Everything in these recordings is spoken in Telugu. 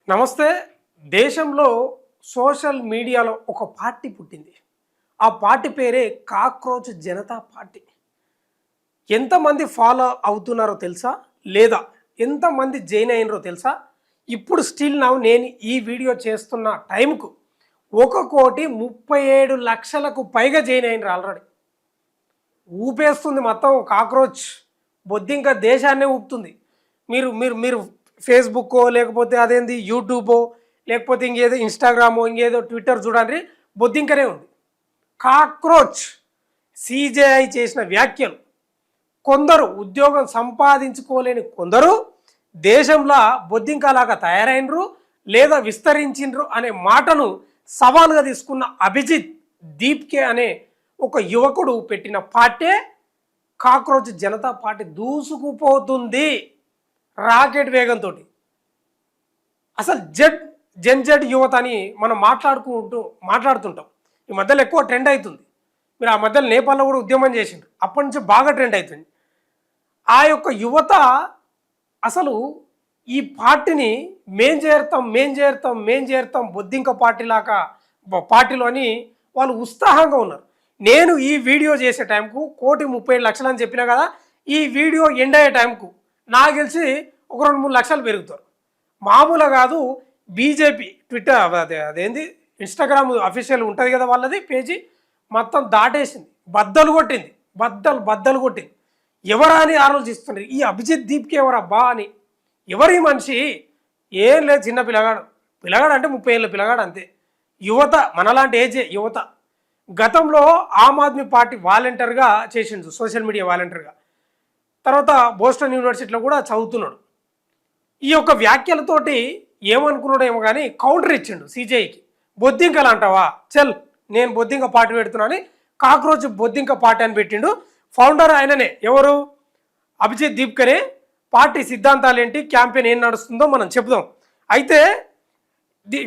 నమస్తే. దేశంలో సోషల్ మీడియాలో ఒక పార్టీ పుట్టింది. ఆ పార్టీ పేరే కాక్రోచ్ జనతా పార్టీ. ఎంతమంది ఫాలో అవుతున్నారో తెలుసా? లేదా ఎంతమంది జాయిన్ అయినరో తెలుసా? ఇప్పుడు స్టిల్ నౌ నేను ఈ వీడియో చేస్తున్న టైంకు 1,37,00,000కు పైగా జాయిన్ అయినరు ఆల్రెడీ. ఊపేస్తుంది మొత్తం కాక్రోచ్ బొద్దింక దేశాన్నే ఊపుతుంది. మీరు మీరు మీరు ఫేస్బుక్కో లేకపోతే అదేంది యూట్యూబో లేకపోతే ఇంకేదో ఇన్స్టాగ్రామో ఇంకేదో ట్విట్టర్ చూడండి, బొద్దింకనే ఉంది. కాక్రోచ్ సిజేఐ చేసిన వ్యాఖ్యలు, కొందరు ఉద్యోగం సంపాదించుకోలేని కొందరు దేశంలో బొద్దింకలాగా తయారైనరు లేదా విస్తరించిండ్రు అనే మాటను సవాలుగా తీసుకున్న అభిజిత్ దీప్కే అనే ఒక యువకుడు పెట్టిన పార్టీ కాక్రోచ్ జనతా పార్టీ దూసుకుపోతుంది రాకెట్ వేగంతో. అసలు జెడ్ యువత అని మనం మాట్లాడుతుంటాం. ఈ మధ్యలో ఎక్కువ ట్రెండ్ అవుతుంది. మీరు ఆ మధ్యలో నేపాల్లో కూడా ఉద్యమం చేసిండ్రు, అప్పటి నుంచి బాగా ట్రెండ్ అవుతుంది. ఆ యొక్క యువత అసలు ఈ పార్టీని మేం చేరుతాం బొద్దింక పార్టీలో అని వాళ్ళు ఉత్సాహంగా ఉన్నారు. నేను ఈ వీడియో చేసే టైంకు 1,37,00,000 అని చెప్పినా కదా, ఈ వీడియో ఎండ్ అయ్యే టైంకు నాకు తెలిసి ఒక 2-3 లక్షలు పెరుగుతారు. మామూలుగా కాదు. బీజేపీ ట్విట్టర్ అదేంది ఇన్స్టాగ్రామ్ అఫీషియల్ ఉంటుంది కదా వాళ్ళది పేజీ, మొత్తం దాటేసింది, బద్దలు కొట్టింది. ఎవరా అని ఆలోచిస్తున్నారు. ఈ అభిజిత్ దీప్కి ఎవరబ్బా అని. ఎవరి మనిషి? ఏం లేదు, చిన్న పిల్లగాడు అంటే 30 ఏళ్ళ పిల్లగాడు అంతే. యువత, మనలాంటి ఏజే యువత. గతంలో ఆమ్ ఆద్మీ పార్టీ వాలంటీర్గా చేసిండు, సోషల్ మీడియా వాలంటీర్గా. తర్వాత బోస్టన్ యూనివర్సిటీలో కూడా చదువుతున్నాడు. ఈ యొక్క వ్యాఖ్యలతోటి ఏమనుకున్నాడో ఏమో కానీ కౌంటర్ ఇచ్చిండు సిజేఐకి. బొద్దింకలు అంటావా, చల్ నేను బొద్దింక పార్టీ పెడుతున్నాను, కాక్రోచ్ బొద్దింక పార్టీ అని పెట్టిండు. ఫౌండర్ ఆయననే, ఎవరు? అభిజిత్ దీప్కనే. పార్టీ సిద్ధాంతాలు ఏంటి, క్యాంపెయిన్ ఏం నడుస్తుందో మనం చెప్దాం. అయితే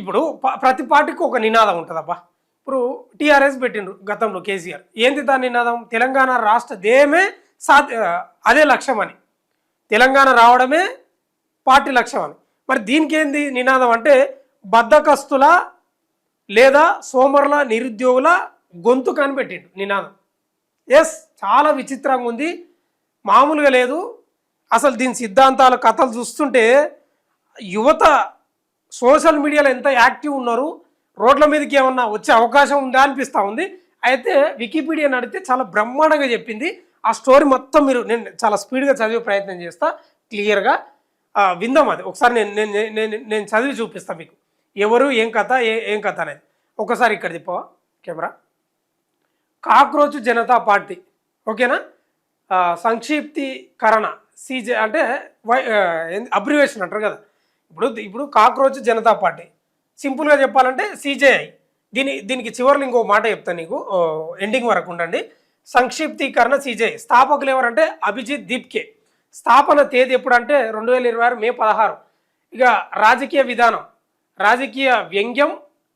ఇప్పుడు ప్రతి పార్టీకి ఒక నినాదం ఉంటుందబ్బా. ఇప్పుడు టీఆర్ఎస్ పెట్టిండ్రు గతంలో కేసీఆర్. ఏంది దాని నినాదం? తెలంగాణ రాష్ట్ర ధ్యేయమే అదే లక్ష్యం అని, తెలంగాణ రావడమే పార్టీ లక్ష్యం అని. మరి దీనికి ఏంది నినాదం అంటే బద్ధకస్తుల లేదా సోమరుల నిరుద్యోగుల గొంతు కనిపెట్టిండు నినాదం. ఎస్, చాలా విచిత్రంగా ఉంది, మామూలుగా లేదు. అసలు దీని సిద్ధాంతాల కథలు చూస్తుంటే యువత సోషల్ మీడియాలో ఎంత యాక్టివ్ ఉన్నారు, రోడ్ల మీదకి ఏమన్నా వచ్చే అవకాశం ఉందా అనిపిస్తూ ఉంది. అయితే వికీపీడియా నడితే చాలా బ్రహ్మాండంగా చెప్పింది. ఆ స్టోరీ మొత్తం నేను చాలా స్పీడ్గా చదివే ప్రయత్నం చేస్తా, క్లియర్గా విందాం. అది ఒకసారి నేను చదివి చూపిస్తాను మీకు, ఎవరు ఏం కథ అనేది. ఒకసారి ఇక్కడ తిప్పవా కెమెరా. కాక్రోచ్ జనతా పార్టీ, ఓకేనా? సంక్షిప్తీకరణ సిజే అంటే అబ్రివేషన్ అంటారు కదా. ఇప్పుడు కాక్రోచ్ జనతా పార్టీ సింపుల్గా చెప్పాలంటే సిజేఐ. దీనికి చివరిలో ఇంకో మాట చెప్తాను నీకు, ఎండింగ్ వరకు ఉండండి. సంక్షిప్తీకరణ సిజేఐ. స్థాపకులు ఎవరంటే అభిజిత్ దీప్కే. స్థాపన తేదీ ఎప్పుడంటే 2026 మే 16. ఇక రాజకీయ విధానం, రాజకీయ వ్యంగ్యం,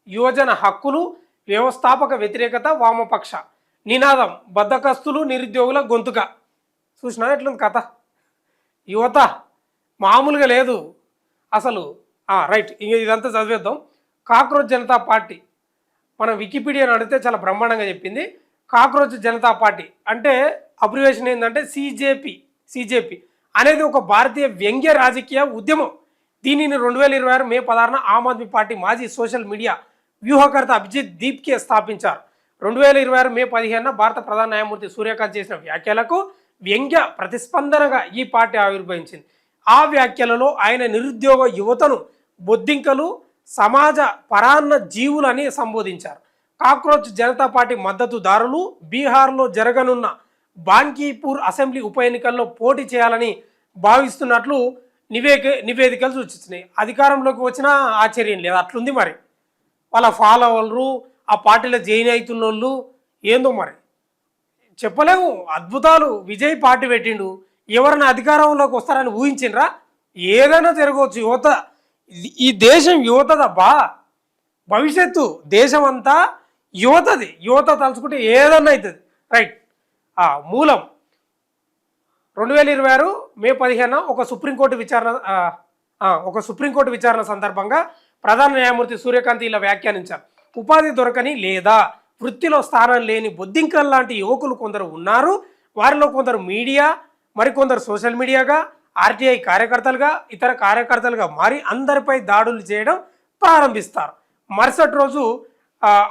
యువజన హక్కులు, వ్యవస్థాపక వ్యతిరేకత, వామపక్ష. నినాదం బద్ధకస్తులు నిరుద్యోగుల గొంతుక. చూసినా ఎట్లుంది కథ? యువత మామూలుగా లేదు అసలు. రైట్, ఇంక ఇదంతా చదివేద్దాం. కాక్రోచ్ జనతా పార్టీ మనం వికీపీడియాని అడిగితే చాలా బ్రహ్మాండంగా చెప్పింది. కాక్రోచ్ జనతా పార్టీ అంటే అబ్రివేషన్ ఏంటంటే సిజేపీ అనేది ఒక భారతీయ వ్యంగ్య రాజకీయ ఉద్యమం. దీనిని 2026 మే 16 ఆమ్ ఆద్మీ పార్టీ మాజీ సోషల్ మీడియా వ్యూహకర్త అభిజిత్ దీప్కే స్థాపించారు. 2026 మే 15 భారత ప్రధాన న్యాయమూర్తి సూర్యకాంత్ చేసిన వ్యాఖ్యలకు వ్యంగ్య ప్రతిస్పందనగా ఈ పార్టీ ఆవిర్భవించింది. ఆ వ్యాఖ్యలలో ఆయన నిరుద్యోగ యువతను బొద్దింకలు, సమాజ పరాన్న జీవులని సంబోధించారు. కాక్రోచ్ జనతా పార్టీ మద్దతుదారులు బీహార్లో జరగనున్న బాన్కీపూర్ అసెంబ్లీ ఉప ఎన్నికల్లో పోటీ చేయాలని భావిస్తున్నట్లు నివేదికలు సూచిస్తున్నాయి. అధికారంలోకి వచ్చినా ఆశ్చర్యం లేదు, అట్లుంది. మరి వాళ్ళ ఫాలోవర్లు, ఆ పార్టీలో జాయిన్ అవుతున్న వాళ్ళు ఏందో మరి చెప్పలేము. అద్భుతాలు. విజయ్ పార్టీ పెట్టిండు, ఎవరైనా అధికారంలోకి వస్తారని ఊహించిండ్రా? ఏదైనా జరగవచ్చు. ఈ దేశం యువతదబ్బా, భవిష్యత్తు దేశం అంతా యువతది. యువత తలుచుకుంటే ఏదన్నా అవుతుంది. రైట్. మూలం 2026 మే 15 ఒక సుప్రీంకోర్టు విచారణ ఒక సుప్రీంకోర్టు విచారణ సందర్భంగా ప్రధాన న్యాయమూర్తి సూర్యకాంత్ ఇలా వ్యాఖ్యానించారు. ఉపాధి దొరకని లేదా వృత్తిలో స్థానం లేని బొద్దింకల్ లాంటి యువకులు కొందరు ఉన్నారు. వారిలో కొందరు మీడియా, మరికొందరు సోషల్ మీడియాగా, ఆర్టీఐ కార్యకర్తలుగా, ఇతర కార్యకర్తలుగా మారి అందరిపై దాడులు చేయడం ప్రారంభిస్తారు. మరుసటి రోజు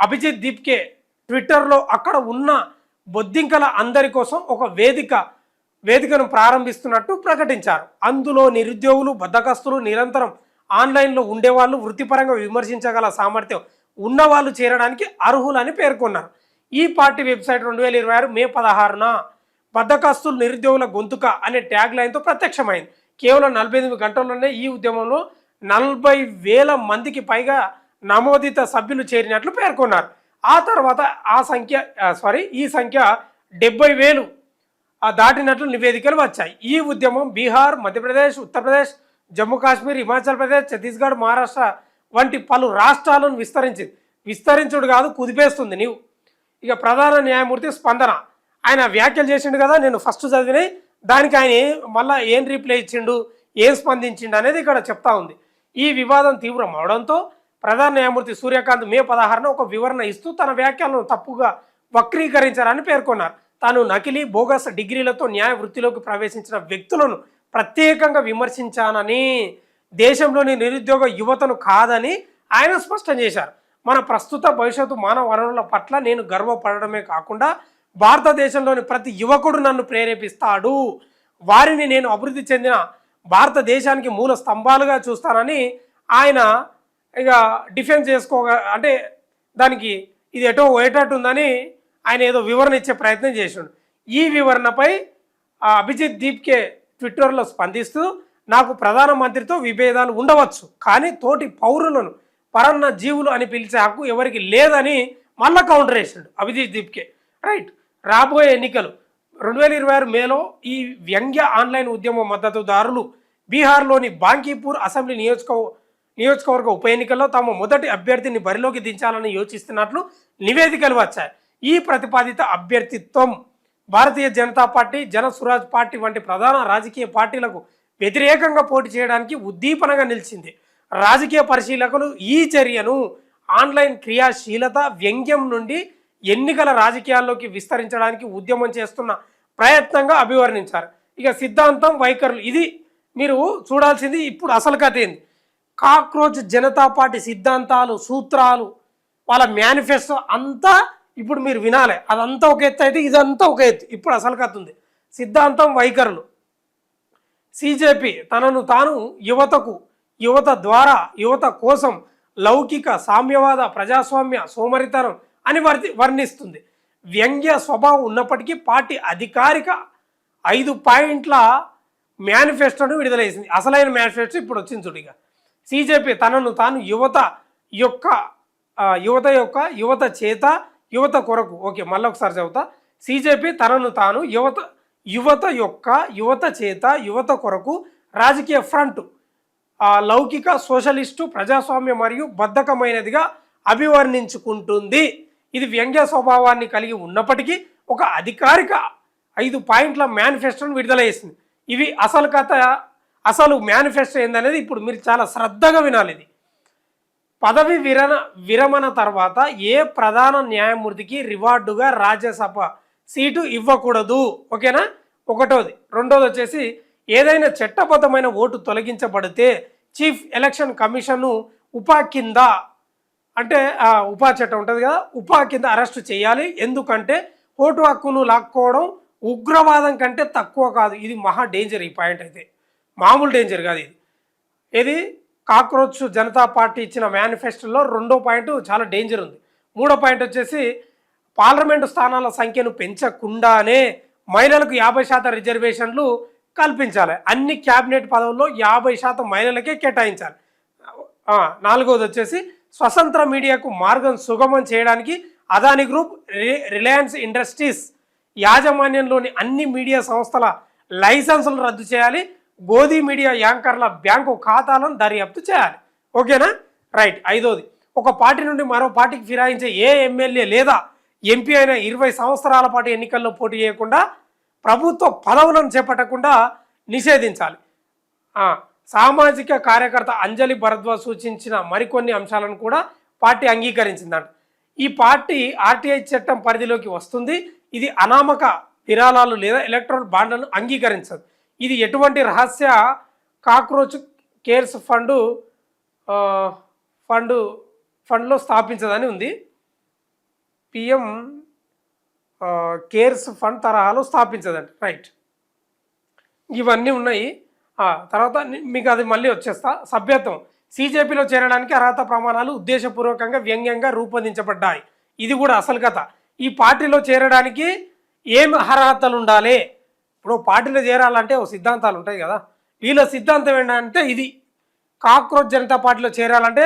అభిజిత్ దీప్కే ట్విట్టర్లో అక్కడ ఉన్న బొద్దింకల అందరి కోసం ఒక వేదికను ప్రారంభిస్తున్నట్టు ప్రకటించారు. అందులో నిరుద్యోగులు, బద్దకస్తులు, నిరంతరం ఆన్లైన్లో ఉండేవాళ్ళు, వృత్తిపరంగా విమర్శించగల సామర్థ్యం ఉన్నవాళ్ళు చేరడానికి అర్హులని పేర్కొన్నారు. ఈ పార్టీ వెబ్సైట్ 2026 మే 16న బద్దకస్తులు నిరుద్యోగుల గొంతుక అనే ట్యాగ్ లైన్తో ప్రత్యక్షమైంది. కేవలం 48 గంటల్లోనే ఈ ఉద్యమంలో 40,000 మందికి పైగా నమోదిత సభ్యులు చేరినట్లు పేర్కొన్నారు. ఆ తర్వాత ఈ సంఖ్య 70,000 దాటినట్లు నివేదికలు వచ్చాయి. ఈ ఉద్యమం బీహార్, మధ్యప్రదేశ్, ఉత్తరప్రదేశ్, జమ్మూ కాశ్మీర్, హిమాచల్ ప్రదేశ్, ఛత్తీస్గఢ్, మహారాష్ట్ర వంటి పలు రాష్ట్రాలను విస్తరించుడు కాదు, కుదిపేస్తుంది నీవు. ఇక ప్రధాన న్యాయమూర్తి స్పందన, ఆయన వ్యాఖ్యలు చేసిండు కదా, నేను ఫస్ట్ చదివినాయి, దానికి ఆయన మళ్ళీ ఏం రిప్లై ఇచ్చిండు, ఏం స్పందించిండు అనేది ఇక్కడ చెప్తా ఉంది. ఈ వివాదం తీవ్రం అవడంతో ప్రధాన న్యాయమూర్తి సూర్యకాంత్ మే 16న ఒక వివరణ ఇస్తూ తన వ్యాఖ్యలను తప్పుగా వక్రీకరించారని పేర్కొన్నారు. తాను నకిలీ, బోగస్ డిగ్రీలతో న్యాయ వృత్తిలోకి ప్రవేశించిన వ్యక్తులను ప్రత్యేకంగా విమర్శించానని, దేశంలోని నిరుద్యోగ యువతను కాదని ఆయన స్పష్టం చేశారు. మన ప్రస్తుత భవిష్యత్తు మానవ వనరుల పట్ల నేను గర్వపడడమే కాకుండా భారతదేశంలోని ప్రతి యువకుడు నన్ను ప్రేరేపిస్తాడు. వారిని నేను అభివృద్ధి చెందిన భారతదేశానికి మూల స్తంభాలుగా చూస్తానని ఆయన ఇక డిఫెన్స్ అంటే దానికి ఇది ఎటో పోయేటట్టు ఉందని ఆయన ఏదో వివరణ ఇచ్చే ప్రయత్నం చేసిండు. ఈ వివరణపై అభిజిత్ దీప్కే ట్విట్టర్లో స్పందిస్తూ, నాకు ప్రధానమంత్రితో విభేదాలు ఉండవచ్చు, కానీ తోటి పౌరులను పరన్న జీవులు అని పిలిచే హక్కు ఎవరికి లేదని మళ్ళా కౌంటర్ వేసాడు అభిజిత్ దీప్కే. రైట్, రాబోయే ఎన్నికలు 2026 మేలో ఈ వ్యంగ్య ఆన్లైన్ ఉద్యమ మద్దతుదారులు బీహార్లోని బాంకీపూర్ అసెంబ్లీ నియోజకవర్గ ఉప ఎన్నికల్లో తమ మొదటి అభ్యర్థిని బరిలోకి దించాలని యోచిస్తున్నట్లు నివేదికలు వచ్చాయి. ఈ ప్రతిపాదిత అభ్యర్థిత్వం భారతీయ జనతా పార్టీ, జన స్వరాజ్ పార్టీ వంటి ప్రధాన రాజకీయ పార్టీలకు వ్యతిరేకంగా పోటీ చేయడానికి ఉద్దీపనగా నిలిచింది. రాజకీయ పరిశీలకులు ఈ చర్యను ఆన్లైన్ క్రియాశీలత, వ్యంగ్యం నుండి ఎన్నికల రాజకీయాల్లోకి విస్తరించడానికి ఉద్యమం చేస్తున్న ప్రయత్నంగా అభివర్ణించారు. ఇక సిద్ధాంతం, వైఖరులు, ఇది మీరు చూడాల్సింది. ఇప్పుడు అసలు కథ ఏంది, కాక్రోచ్ జనతా పార్టీ సిద్ధాంతాలు, సూత్రాలు, వాళ్ళ మేనిఫెస్టో అంతా ఇప్పుడు మీరు వినాలి. అదంతా ఒక ఎత్తు అయితే ఇదంతా ఒక ఎత్తు. ఇప్పుడు అసలు కథ ఉంది. సిద్ధాంతం, వైఖరులు. సిజేపీ తనను తాను యువత ద్వారా, యువత కోసం లౌకిక, సామ్యవాద, ప్రజాస్వామ్య, సోమరితనం అని వర్ణిస్తుంది. వ్యంగ్య స్వభావం ఉన్నప్పటికీ పార్టీ అధికారిక 5 పాయింట్ల మేనిఫెస్టోను విడుదల చేసింది. అసలైన మేనిఫెస్టో ఇప్పుడు వచ్చింది చూడిగా. సిజేపీ తనను తాను యువత చేత, యువత కొరకు. ఓకే, మళ్ళీ ఒకసారి చదువుతా. సిజేపీ తనను తాను యువత చేత, యువత కొరకు రాజకీయ ఫ్రంట్ లౌకిక, సోషలిస్టు, ప్రజాస్వామ్య మరియు బద్ధకమైనదిగా అభివర్ణించుకుంటుంది. ఇది వ్యంగ్య స్వభావాన్ని కలిగి ఉన్నప్పటికీ ఒక అధికారిక 5 పాయింట్ల మేనిఫెస్టోను విడుదల చేసింది. ఇవి అసలు కథ. అసలు మేనిఫెస్టో ఏందనేది ఇప్పుడు మీరు చాలా శ్రద్ధగా వినాలి. ఇది పదవి విరమణ తర్వాత ఏ ప్రధాన న్యాయమూర్తికి రివార్డుగా రాజ్యసభ సీటు ఇవ్వకూడదు. ఓకేనా, ఒకటోది. రెండోది వచ్చేసి, ఏదైనా చట్టబద్ధమైన ఓటు తొలగించబడితే చీఫ్ ఎలక్షన్ కమిషన్ను ఉపా కింద, అంటే ఉపా చట్టం ఉంటుంది కదా, ఉపా కింద అరెస్టు చేయాలి. ఎందుకంటే ఓటు హక్కును లాక్కోవడం ఉగ్రవాదం కంటే తక్కువ కాదు. ఇది మహా డేంజర్. ఈ పాయింట్ అయితే మామూలు డేంజర్ కాదు. ఇది కాక్రోచ్ జనతా పార్టీ ఇచ్చిన మేనిఫెస్టోలో 2వ పాయింట్ చాలా డేంజర్ ఉంది. 3వ పాయింట్ వచ్చేసి, పార్లమెంటు స్థానాల సంఖ్యను పెంచకుండానే మహిళలకు 50% రిజర్వేషన్లు కల్పించాలి. అన్ని క్యాబినెట్ పదవుల్లో 50% మహిళలకే కేటాయించాలి. 4వది వచ్చేసి, స్వతంత్ర మీడియాకు మార్గం సుగమం చేయడానికి అదాని గ్రూప్, రిలయన్స్ ఇండస్ట్రీస్ యాజమాన్యంలోని అన్ని మీడియా సంస్థల లైసెన్సులు రద్దు చేయాలి. గోధి మీడియా యాంకర్ల బ్యాంకు ఖాతాలను దర్యాప్తు చేయాలి. ఓకేనా, రైట్. 5వది, ఒక పార్టీ నుండి మరో పార్టీకి ఫిరాయించే ఏ ఎమ్మెల్యే లేదా ఎంపీ అయినా 20 సంవత్సరాల పాటు ఎన్నికల్లో పోటీ చేయకుండా, ప్రభుత్వ పదవులను చేపట్టకుండా నిషేధించాలి. సామాజిక కార్యకర్త అంజలి భరద్వాజ్ సూచించిన మరికొన్ని అంశాలను కూడా పార్టీ అంగీకరించిందంట. ఈ పార్టీ ఆర్టీఐ చట్టం పరిధిలోకి వస్తుంది. ఇది అనామక విరాళాలు లేదా ఎలక్ట్రల్ బాండ్లను అంగీకరించదు. ఇది ఎటువంటి రహస్య కాక్రోచ్ కేర్స్ ఫండ్లో స్థాపించదని ఉంది. పిఎం కేర్స్ ఫండ్ తరహాలో స్థాపించదంట. రైట్, ఇవన్నీ ఉన్నాయి. తర్వాత మీకు అది మళ్ళీ వచ్చేస్తా. సభ్యత్వం సీజేపీలో చేరడానికి అర్హత ప్రమాణాలు ఉద్దేశపూర్వకంగా వ్యంగ్యంగా రూపొందించబడ్డాయి. ఇది కూడా అసలు కథ. ఈ పార్టీలో చేరడానికి ఏం అర్హతలు ఉండాలి? ఇప్పుడు పార్టీలో చేరాలంటే ఓ సిద్ధాంతాలు ఉంటాయి కదా. వీళ్ళ సిద్ధాంతం ఏంటంటే ఇది కాక్రోచ్ జనతా పార్టీలో చేరాలంటే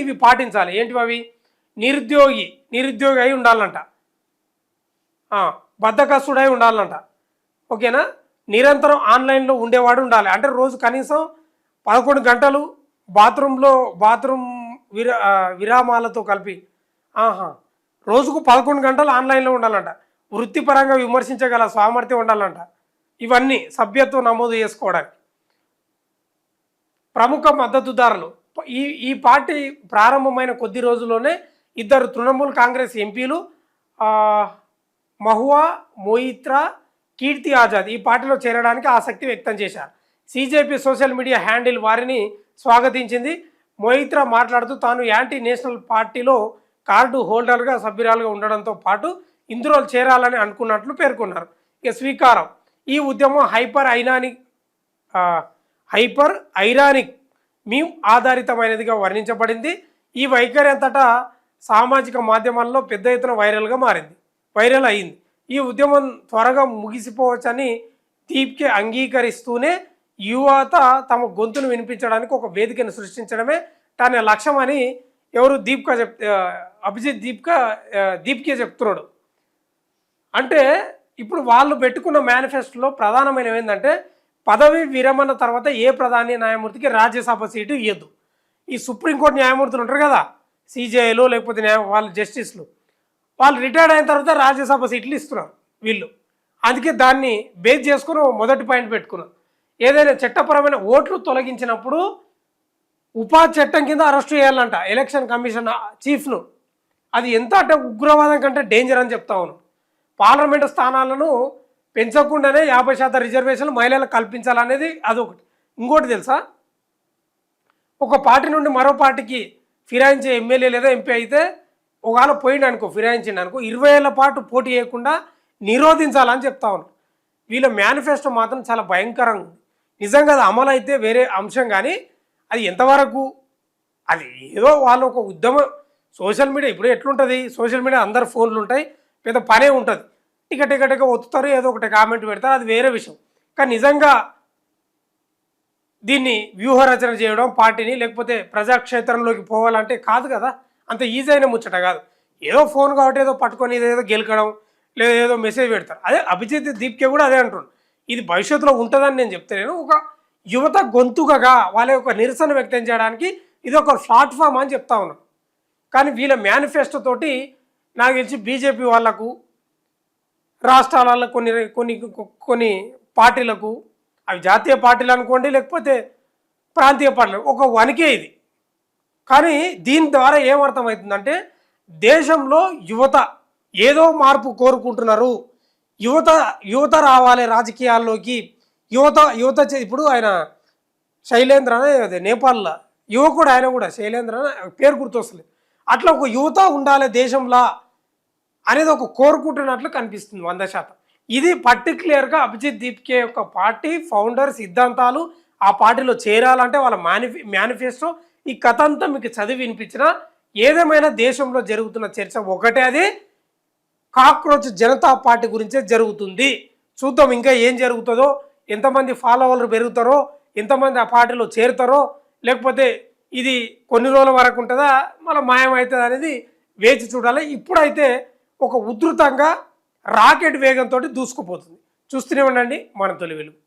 ఇవి పాటించాలి. ఏంటివి అవి? నిరుద్యోగి అయి ఉండాలంట, బద్ధకస్తుడై ఉండాలంట, ఓకేనా, నిరంతరం ఆన్లైన్లో ఉండేవాడు ఉండాలి. అంటే రోజు కనీసం 11 గంటలు బాత్రూమ్ విరామాలతో కలిపి రోజుకు 11 గంటలు ఆన్లైన్లో ఉండాలంట. వృత్తిపరంగా విమర్శించగల సామర్థ్యం ఉండాలంట. ఇవన్నీ సభ్యత్వం నమోదు చేసుకోవడానికి. ప్రముఖ మద్దతుదారులు ఈ పార్టీ ప్రారంభమైన కొద్ది రోజుల్లోనే 2 తృణమూల్ కాంగ్రెస్ ఎంపీలు మహువా మొయిత్రా, కీర్తి ఆజాద్ ఈ పార్టీలో చేరడానికి ఆసక్తి వ్యక్తం చేశారు. సీజేపీ సోషల్ మీడియా హ్యాండిల్ వారిని స్వాగతించింది. మొయిత్రా మాట్లాడుతూ తాను యాంటీ నేషనల్ పార్టీలో కార్డు హోల్డర్గా సభ్యురాలుగా ఉండడంతో పాటు ఇందులో చేరాలని అనుకున్నట్లు పేర్కొన్నారు. ఇక స్వీకారం ఈ ఉద్యమం హైపర్ ఐరానిక్ మీమ్ ఆధారితమైనదిగా వర్ణించబడింది. ఈ వైఖరి అంతటా సామాజిక మాధ్యమాల్లో పెద్ద ఎత్తున వైరల్ అయింది. ఈ ఉద్యమం త్వరగా ముగిసిపోవచ్చని దీప్కే అంగీకరిస్తూనే యువత తమ గొంతును వినిపించడానికి ఒక వేదికను సృష్టించడమే తన లక్ష్యం అని ఎవరు అభిజిత్ దీప్కే చెప్తున్నాడు. అంటే ఇప్పుడు వాళ్ళు పెట్టుకున్న మేనిఫెస్టోలో ప్రధానమైనవి ఏంటంటే పదవి విరమణ తర్వాత ఏ ప్రధాన న్యాయమూర్తికి రాజ్యసభ సీటు ఇవ్వద్దు. ఈ సుప్రీంకోర్టు న్యాయమూర్తులు ఉంటారు కదా, సిజేఐలు లేకపోతే వాళ్ళు జస్టిస్లు, వాళ్ళు రిటైర్డ్ అయిన తర్వాత రాజ్యసభ సీట్లు ఇస్తున్నారు వీళ్ళు. అందుకే దాన్ని బేస్ చేసుకుని మొదటి పాయింట్ పెట్టుకున్నారు. ఏదైనా చట్టపరమైన ఓట్లు తొలగించినప్పుడు ఉపాధి చట్టం కింద అరెస్టు చేయాలంట ఎలక్షన్ కమిషన్ చీఫ్ను. అది ఎంత అంటే ఉగ్రవాదం కంటే డేంజర్ అని చెప్తా ఉన్నాను. పార్లమెంటు స్థానాలను పెంచకుండానే 50% రిజర్వేషన్లు మహిళలకు కల్పించాలనేది అదొకటి. ఇంకోటి తెలుసా, ఒక పార్టీ నుండి మరో పార్టీకి ఫిరాయించే ఎమ్మెల్యే లేదా ఎంపీ అయితే ఒకవేళ పోయిండు అనుకో, ఫిరాయించిండు అనుకో, 20 ఏళ్ల పాటు పోటీ చేయకుండా నిరోధించాలని చెప్తా ఉన్నాను. వీళ్ళ మేనిఫెస్టో మాత్రం చాలా భయంకరంగా ఉంది. నిజంగా అది అమలు అయితే వేరే అంశం, కానీ అది ఎంతవరకు, అది ఏదో వాళ్ళు ఒక ఉద్యమం. సోషల్ మీడియా ఇప్పుడు ఎట్లుంటుంది, సోషల్ మీడియా అందరు ఫోన్లు ఉంటాయి, పెద్ద పనే ఉంటుంది, టికెట్ ఒత్తుతారు, ఏదో ఒకటి కామెంట్ పెడతారు, అది వేరే విషయం. కానీ నిజంగా దీన్ని వ్యూహరచన చేయడం పార్టీని, లేకపోతే ప్రజాక్షేత్రంలోకి పోవాలంటే కాదు కదా, అంత ఈజీ అయిన ముచ్చట కాదు. ఏదో ఫోన్ కాబట్టి ఏదో పట్టుకొని ఏదో గెలకడం లేదా ఏదో మెసేజ్ పెడతారు. అదే అభిజిత్ దీప్కే కూడా అదే అంటున్నాను. ఇది భవిష్యత్తులో ఉంటుందని నేను చెప్తాను. ఒక యువత గొంతుకగా వాళ్ళ యొక్క నిరసన వ్యక్తం చేయడానికి ఇది ఒక ప్లాట్ఫామ్ అని చెప్తా ఉన్నాను. కానీ వీళ్ళ మేనిఫెస్టో తోటి నాకు తెలిసి బీజేపీ వాళ్ళకు, రాష్ట్రాలలో కొన్ని పార్టీలకు, అవి జాతీయ పార్టీలు అనుకోండి లేకపోతే ప్రాంతీయ పార్టీలు, ఒక వనికే ఇది. కానీ దీని ద్వారా ఏమర్థమవుతుందంటే దేశంలో యువత ఏదో మార్పు కోరుకుంటున్నారు, యువత రావాలి రాజకీయాల్లోకి, యువత ఇప్పుడు ఆయన శైలేంద్ర అనే నేపాల్లో యువకుడు, ఆయన కూడా శైలేంద్ర పేరు గుర్తొస్తుంది. అట్లా ఒక యువత ఉండాలి దేశంలో అనేది ఒక కోరుకుంటున్నట్లు కనిపిస్తుంది 100%. ఇది పర్టిక్యులర్గా అభిజిత్ దీప్కే యొక్క పార్టీ ఫౌండర్ సిద్ధాంతాలు. ఆ పార్టీలో చేరాలంటే వాళ్ళ మేనిఫెస్టో. ఈ కథ అంతా మీకు చదివి వినిపించిన ఏదేమైనా దేశంలో జరుగుతున్న చర్చ ఒకటే, అది కాక్రోచ్ జనతా పార్టీ గురించే జరుగుతుంది. చూద్దాం ఇంకా ఏం జరుగుతుందో, ఎంతమంది ఫాలోవర్లు పెరుగుతారో, ఎంతమంది ఆ పార్టీలో చేరుతారో, లేకపోతే ఇది కొన్ని రోజుల వరకు ఉంటుందా మళ్ళీ మాయమవుతుంది అనేది వేచి చూడాలి. ఇప్పుడైతే ఒక ఉధృతంగా రాకెట్ వేగంతో దూసుకుపోతుంది. చూస్తూనే ఉండండి మన తొలి వెలుగు.